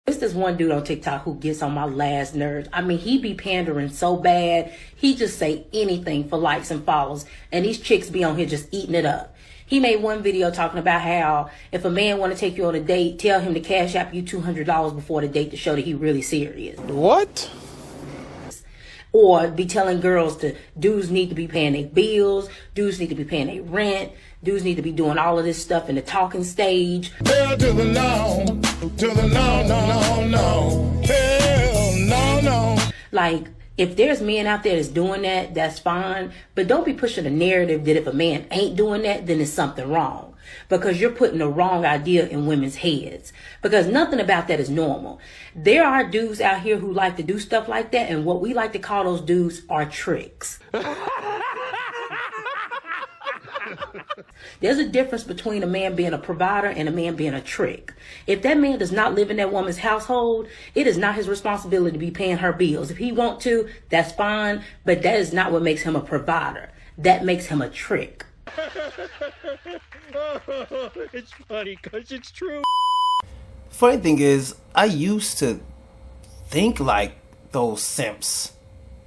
It's this one dude on TikTok who gets on my last nerves. I mean, he be pandering so bad. He just say anything for likes and follows. And these chicks be on here just eating it up. He made one video talking about how if a man want to take you on a date, tell him to cash app you $200 before the date to show that he really serious. What? Or be telling girls that dudes need to be paying their bills, dudes need to be paying their rent, dudes need to be doing all of this stuff in the talking stage. Hell to the no, to the no, no, no, no. Hell no, no. Like, if there's men out there that's doing that, that's fine. But don't be pushing a narrative that if a man ain't doing that, then there's something wrong. Because you're putting the wrong idea in women's heads. Because nothing about that is normal. There are dudes out here who like to do stuff like that. And what we like to call those dudes are tricks. There's a difference between a man being a provider and a man being a trick. If that man does not live in that woman's household, it is not his responsibility to be paying her bills. If he wants to, that's fine, but that is not what makes him a provider. That makes him a trick. It's funny because it's true. Funny thing is, I used to think like those simps.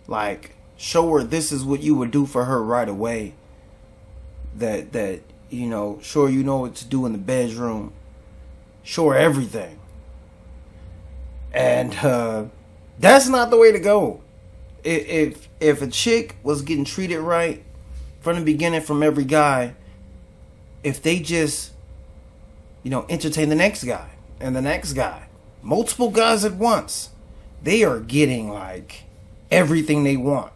Like, show her this is what you would do for her right away. That you know, sure you know what to do in the bedroom. Show her everything. And that's not the way to go. If a chick was getting treated right from the beginning from every guy, if they just, you know, entertain the next guy and the next guy, multiple guys at once, they are getting like everything they want.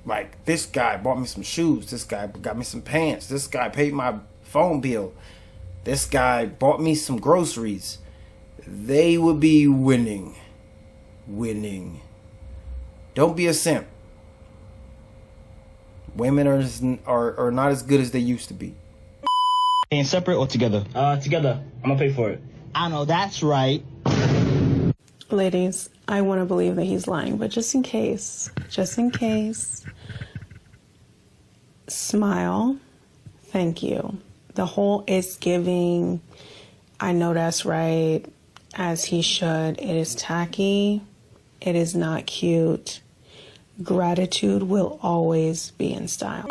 Like, this guy bought me some shoes. This guy got me some pants. This guy paid my phone bill. This guy bought me some groceries. They would be winning. Winning. Don't be a simp. Women are not as good as they used to be. Paying separate or together? Together. I'm gonna pay for it. I know that's right. Ladies, I want to believe that he's lying, but just in case, smile. Thank you. The whole is giving, I know that's right, as he should. It is tacky. It is not cute. Gratitude will always be in style.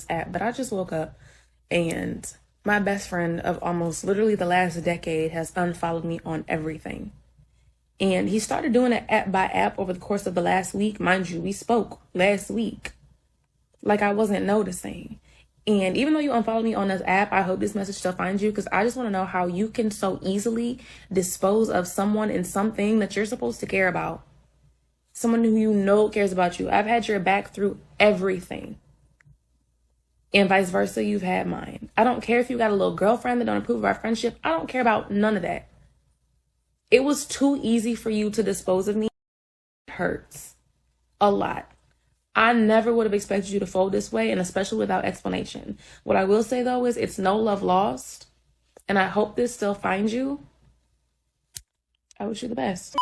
But I just woke up and my best friend of almost literally the last decade has unfollowed me on everything. And he started doing it app by app over the course of the last week. Mind you, we spoke last week. Like I wasn't noticing. And even though you unfollowed me on this app, I hope this message still finds you, because I just want to know how you can so easily dispose of someone and something that you're supposed to care about. Someone who you know cares about you. I've had your back through everything. And vice versa, you've had mine. I don't care if you got a little girlfriend that don't approve of our friendship. I don't care about none of that. It was too easy for you to dispose of me. It hurts a lot. I never would have expected you to fold this way, and especially without explanation. What I will say, though, is it's no love lost, and I hope this still finds you. I wish you the best.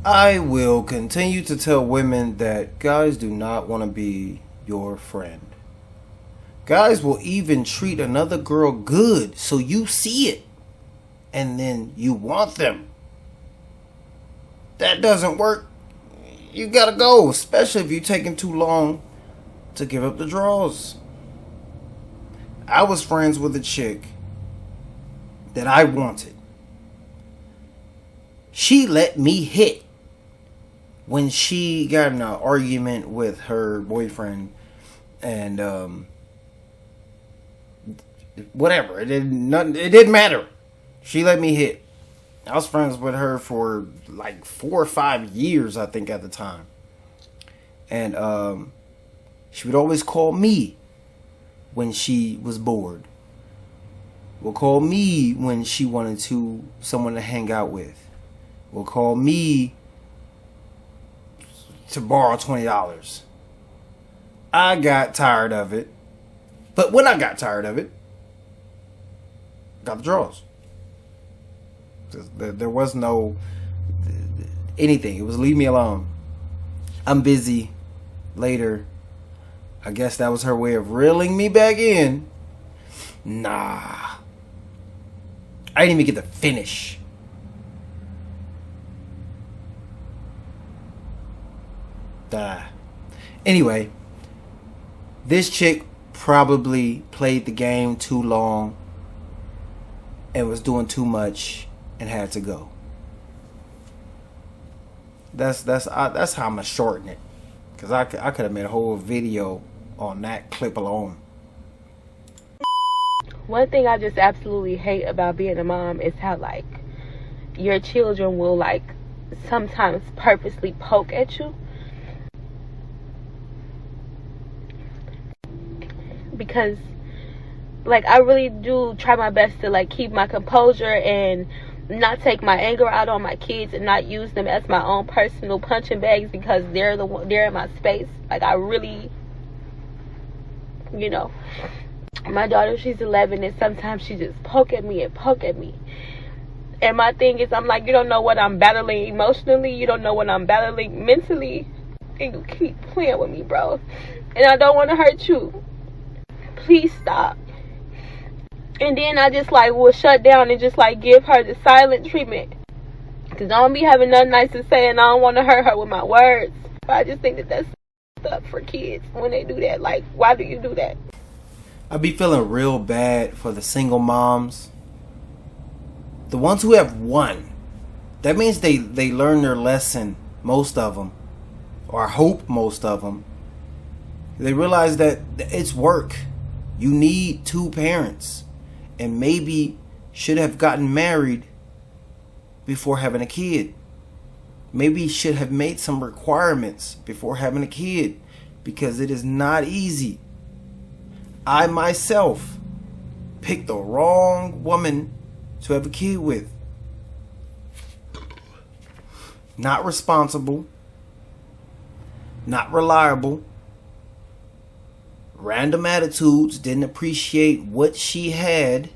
I will continue to tell women that guys do not want to be your friend. Guys will even treat another girl good so you see it, and then you want them. That doesn't work. You gotta go, especially if you're taking too long to give up the draws. I was friends with a chick that I wanted. She let me hit when she got in an argument with her boyfriend, and whatever, it didn't matter. She let me hit. I was friends with her for like 4 or 5 years, I think, at the time. And she would always call me when she was bored. Would call me when she wanted someone to hang out with. Would call me to borrow $20. I got tired of it. But when I got tired of it, got the draws. There was no anything. It was leave me alone. I'm busy. Later. I guess that was her way of reeling me back in. Nah. I didn't even get to finish Anyway, this chick probably played the game too long and was doing too much and had to go. That's how I'm gonna shorten it, because I could have made a whole video on that clip alone. One thing I just absolutely hate about being a mom is how, like, your children will, like, sometimes purposely poke at you. Because, like, I really do try my best to, like, keep my composure and not take my anger out on my kids and not use them as my own personal punching bags, because they're in my space. Like, I really, you know, my daughter, she's 11, and sometimes she just poke at me. And my thing is, I'm like, you don't know what I'm battling emotionally, you don't know what I'm battling mentally, and you keep playing with me, bro. And I don't want to hurt you. Please stop. And then I just, like, will shut down and just, like, give her the silent treatment, because I don't be having nothing nice to say, and I don't want to hurt her with my words. But I just think that that's up for kids when they do that. Like, why do you do that? I be feeling real bad for the single moms, the ones who have one. That means they learn their lesson, most of them, or I hope most of them. They realize that it's work. You need two parents, and maybe should have gotten married before having a kid. Maybe should have made some requirements before having a kid, because it is not easy. I myself picked the wrong woman to have a kid with. Not responsible, not reliable, random attitudes, didn't appreciate what she had,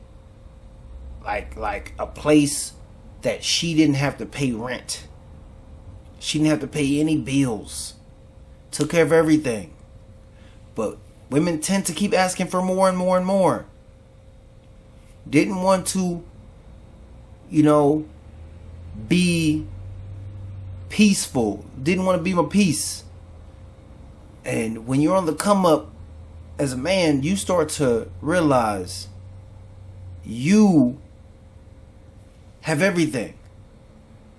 like a place that she didn't have to pay rent. She didn't have to pay any bills. Took care of everything. But women tend to keep asking for more and more and more. Didn't want to, be peaceful. Didn't want to be my peace. And when you're on the come up as a man, you start to realize you have everything.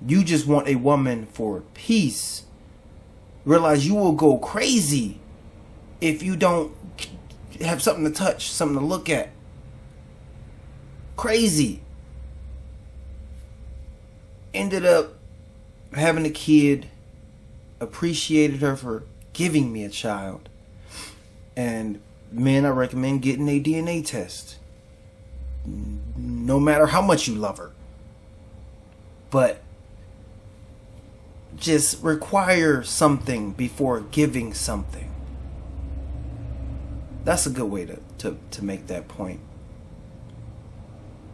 You just want a woman for peace. Realize you will go crazy if you don't have something to touch, something to look at. Crazy. Ended up having a kid. Appreciated her for giving me a child. And men, I recommend getting a DNA test. No matter how much you love her. But just require something before giving something. That's a good way to make that point.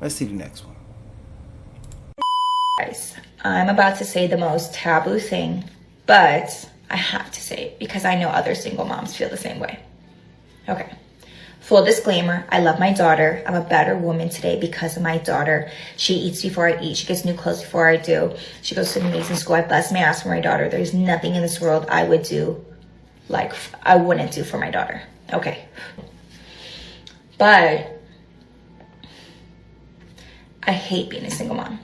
Let's see the next one. Guys, I'm about to say the most taboo thing, but I have to say it because I know other single moms feel the same way. Okay. Full disclaimer, I love my daughter. I'm a better woman today because of my daughter. She eats before I eat. She gets new clothes before I do. She goes to an amazing school. I bust my ass for my daughter. There's nothing in this world I would do like I wouldn't do for my daughter. Okay. But I hate being a single mom.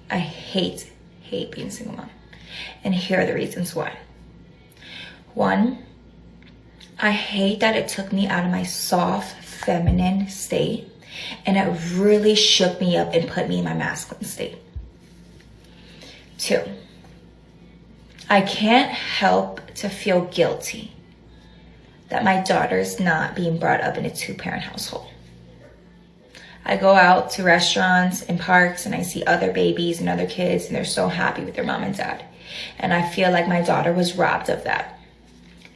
I hate being a single mom. And here are the reasons why. One, I hate that it took me out of my soft, feminine state, and it really shook me up and put me in my masculine state. Two, I can't help to feel guilty that my daughter's not being brought up in a two-parent household. I go out to restaurants and parks and I see other babies and other kids and they're so happy with their mom and dad. And I feel like my daughter was robbed of that.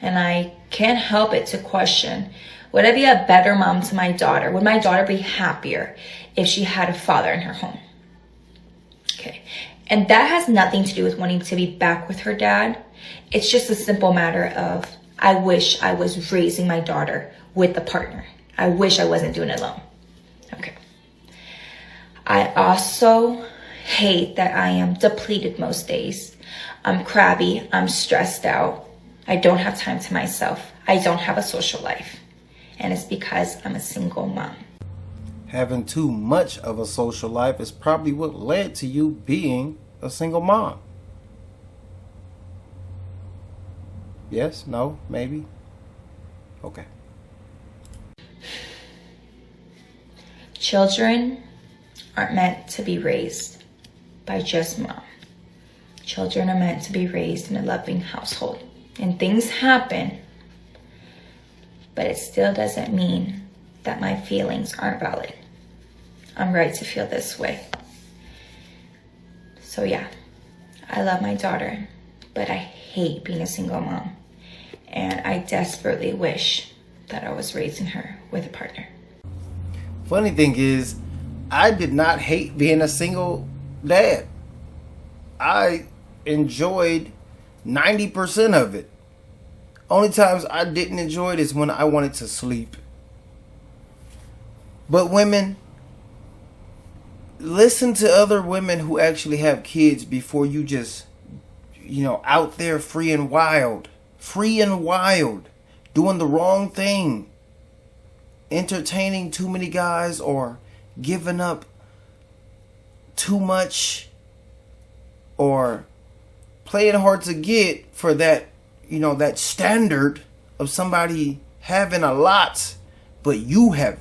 And I can't help it to question, would I be a better mom to my daughter? Would my daughter be happier if she had a father in her home? Okay. And that has nothing to do with wanting to be back with her dad. It's just a simple matter of, I wish I was raising my daughter with a partner. I wish I wasn't doing it alone. Okay. I also hate that I am depleted most days. I'm crabby, I'm stressed out. I don't have time to myself. I don't have a social life. And it's because I'm a single mom. Having too much of a social life is probably what led to you being a single mom. Yes? No? Maybe? Okay. Children aren't meant to be raised by just mom. Children are meant to be raised in a loving household. And things happen, but it still doesn't mean that my feelings aren't valid. I'm right to feel this way. So yeah, I love my daughter, but I hate being a single mom. And I desperately wish that I was raising her with a partner. Funny thing is, I did not hate being a single dad. I enjoyed 90% of it. Only times I didn't enjoy it is when I wanted to sleep. But women, listen to other women who actually have kids before you just, out there free and wild, doing the wrong thing, entertaining too many guys or giving up too much or playing hard to get for that, that standard of somebody having a lot, but you have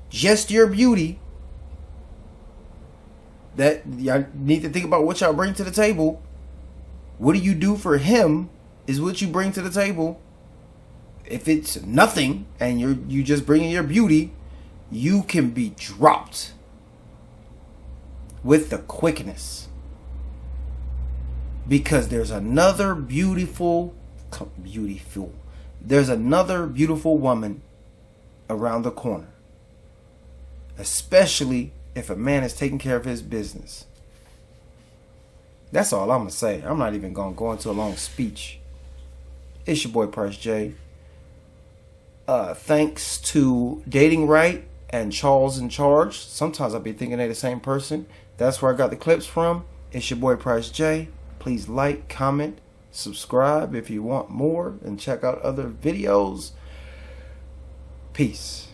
just your beauty. That y'all need to think about what y'all bring to the table. What do you do for him is what you bring to the table. If it's nothing and you just bringing your beauty, you can be dropped with the quickness. Because there's another beautiful woman around the corner. Especially if a man is taking care of his business. That's all I'm going to say. I'm not even going to go into a long speech. It's your boy Price J. Thanks to Dating Right and Charles in Charge. Sometimes I'll be thinking they're the same person. That's where I got the clips from. It's your boy Price J. Please like, comment, subscribe if you want more, and check out other videos. Peace.